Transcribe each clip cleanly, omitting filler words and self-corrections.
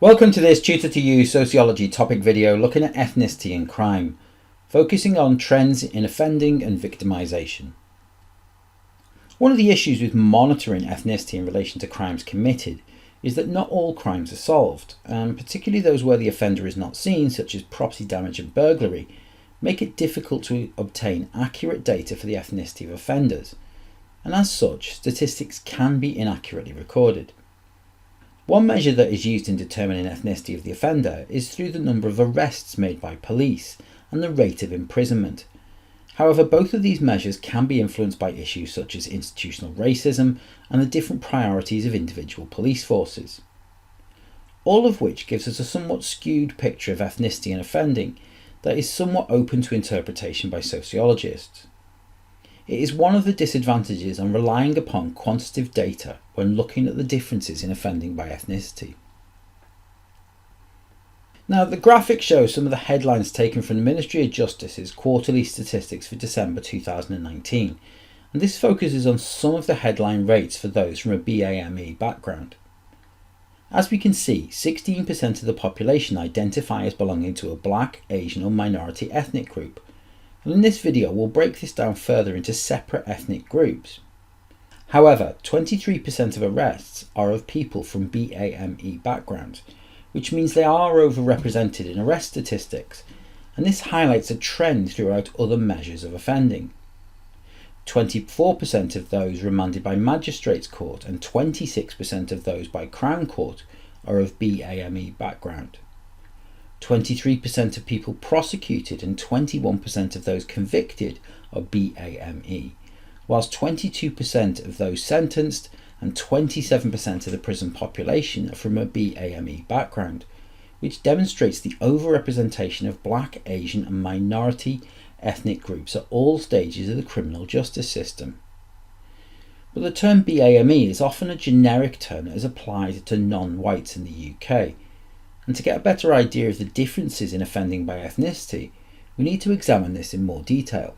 Welcome to this Tutor to You Sociology topic video looking at ethnicity and crime, focusing on trends in offending and victimisation. One of the issues with monitoring ethnicity in relation to crimes committed is that not all crimes are solved, and particularly those where the offender is not seen, such as property damage and burglary, make it difficult to obtain accurate data for the ethnicity of offenders, and as such, statistics can be inaccurately recorded. One measure that is used in determining ethnicity of the offender is through the number of arrests made by police and the rate of imprisonment. However, both of these measures can be influenced by issues such as institutional racism and the different priorities of individual police forces. All of which gives us a somewhat skewed picture of ethnicity and offending that is somewhat open to interpretation by sociologists. It is one of the disadvantages on relying upon quantitative data when looking at the differences in offending by ethnicity. Now, the graphic shows some of the headlines taken from the Ministry of Justice's quarterly statistics for December 2019, and this focuses on some of the headline rates for those from a BAME background. As we can see, 16% of the population identify as belonging to a Black, Asian or minority ethnic group. And in this video we'll break this down further into separate ethnic groups. However, 23% of arrests are of people from BAME backgrounds, which means they are overrepresented in arrest statistics, and this highlights a trend throughout other measures of offending. 24% of those remanded by Magistrates Court and 26% of those by Crown Court are of BAME background. 23% of people prosecuted and 21% of those convicted are BAME, whilst 22% of those sentenced and 27% of the prison population are from a BAME background, which demonstrates the overrepresentation of Black, Asian and minority ethnic groups at all stages of the criminal justice system. But the term BAME is often a generic term that is applied to non-whites in the UK. And to get a better idea of the differences in offending by ethnicity, we need to examine this in more detail.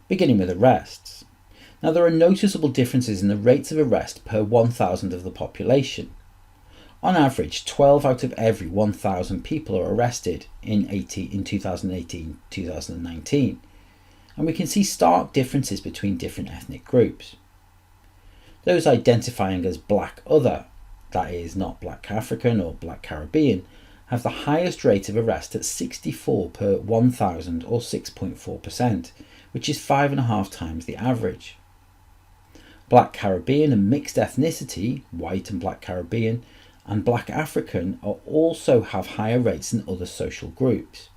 Beginning with arrests. Now, there are noticeable differences in the rates of arrest per 1,000 of the population. On average, 12 out of every 1,000 people are arrested in 2018-2019, and we can see stark differences between different ethnic groups. Those identifying as Black Other, that is, not Black African or Black Caribbean, have the highest rate of arrest at 64 per 1,000 or 6.4%, which is 5.5 times the average. Black Caribbean and mixed ethnicity, white and Black Caribbean, and Black African also have higher rates than other social groups.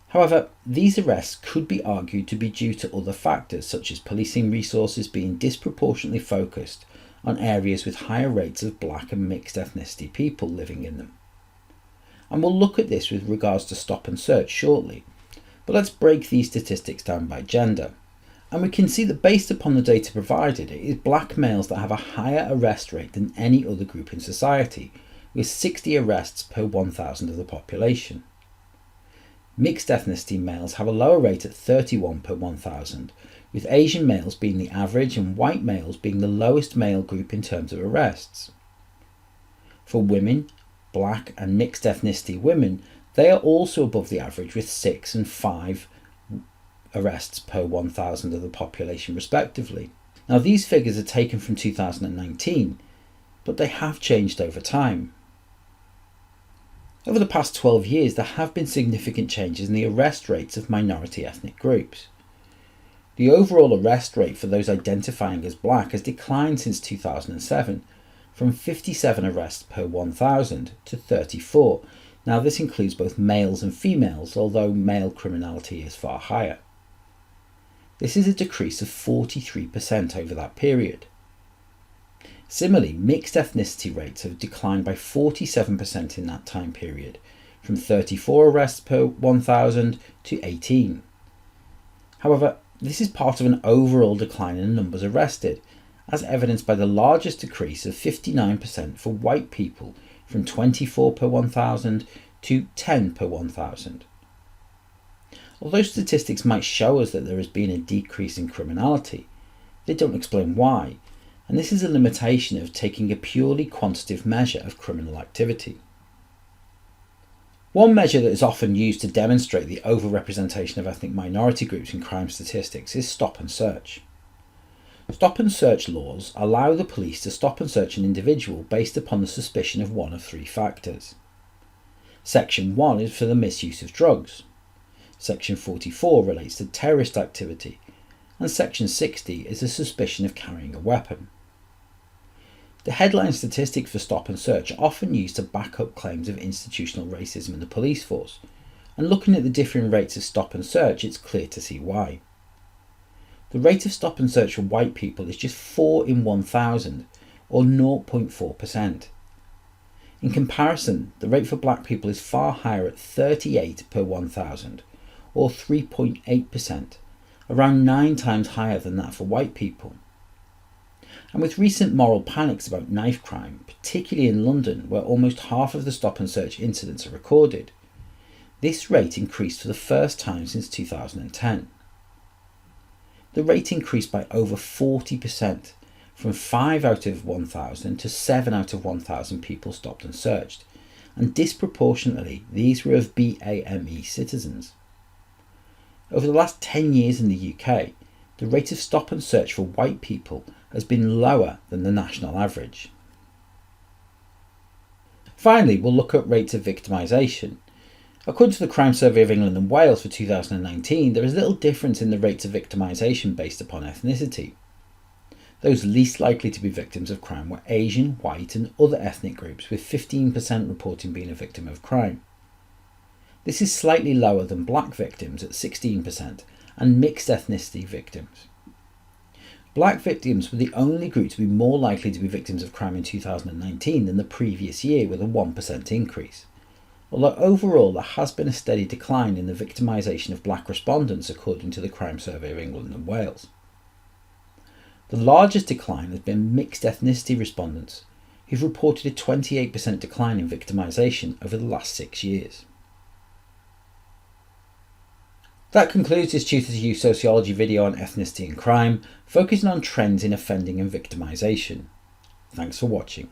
However, these arrests could be argued to be due to other factors, such as policing resources being disproportionately focused on areas with higher rates of Black and mixed ethnicity people living in them. And we'll look at this with regards to stop and search shortly, but let's break these statistics down by gender. And we can see that based upon the data provided, it is Black males that have a higher arrest rate than any other group in society, with 60 arrests per 1,000 of the population. Mixed ethnicity males have a lower rate at 31 per 1,000, with Asian males being the average and white males being the lowest male group in terms of arrests. For women, Black and mixed ethnicity women, they are also above the average with 6 and 5 arrests per 1,000 of the population respectively. Now, these figures are taken from 2019, but they have changed over time. Over the past 12 years, there have been significant changes in the arrest rates of minority ethnic groups. The overall arrest rate for those identifying as Black has declined since 2007, from 57 arrests per 1,000 to 34. Now, this includes both males and females, although male criminality is far higher. This is a decrease of 43% over that period. Similarly, mixed ethnicity rates have declined by 47% in that time period, from 34 arrests per 1,000 to 18. However, this is part of an overall decline in numbers arrested, as evidenced by the largest decrease of 59% for white people, from 24 per 1,000 to 10 per 1,000. Although statistics might show us that there has been a decrease in criminality, they don't explain why, and this is a limitation of taking a purely quantitative measure of criminal activity. One measure that is often used to demonstrate the overrepresentation of ethnic minority groups in crime statistics is stop and search. Stop and search laws allow the police to stop and search an individual based upon the suspicion of one of three factors. Section 1 is for the misuse of drugs. Section 44 relates to terrorist activity, and Section 60 is the suspicion of carrying a weapon. The headline statistics for stop and search are often used to back up claims of institutional racism in the police force, and looking at the differing rates of stop and search, it's clear to see why. The rate of stop and search for white people is just 4 in 1,000, or 0.4%. In comparison, the rate for black people is far higher at 38 per 1,000, or 3.8%, around 9 times higher than that for white people. And with recent moral panics about knife crime, particularly in London where almost half of the stop and search incidents are recorded, this rate increased for the first time since 2010. The rate increased by over 40%, from 5 out of 1,000 to 7 out of 1,000 people stopped and searched, and disproportionately these were of BAME citizens. Over the last 10 years in the UK, the rate of stop and search for white people has been lower than the national average. Finally, we'll look at rates of victimisation. According to the Crime Survey of England and Wales for 2019, there is little difference in the rates of victimisation based upon ethnicity. Those least likely to be victims of crime were Asian, white and other ethnic groups, with 15% reporting being a victim of crime. This is slightly lower than black victims at 16% and mixed ethnicity victims. Black victims were the only group to be more likely to be victims of crime in 2019 than the previous year, with a 1% increase. Although overall there has been a steady decline in the victimisation of black respondents according to the Crime Survey of England and Wales. The largest decline has been mixed ethnicity respondents, who've reported a 28% decline in victimisation over the last 6 years. That concludes this Tutor to You Sociology video on ethnicity and crime, focusing on trends in offending and victimisation. Thanks for watching.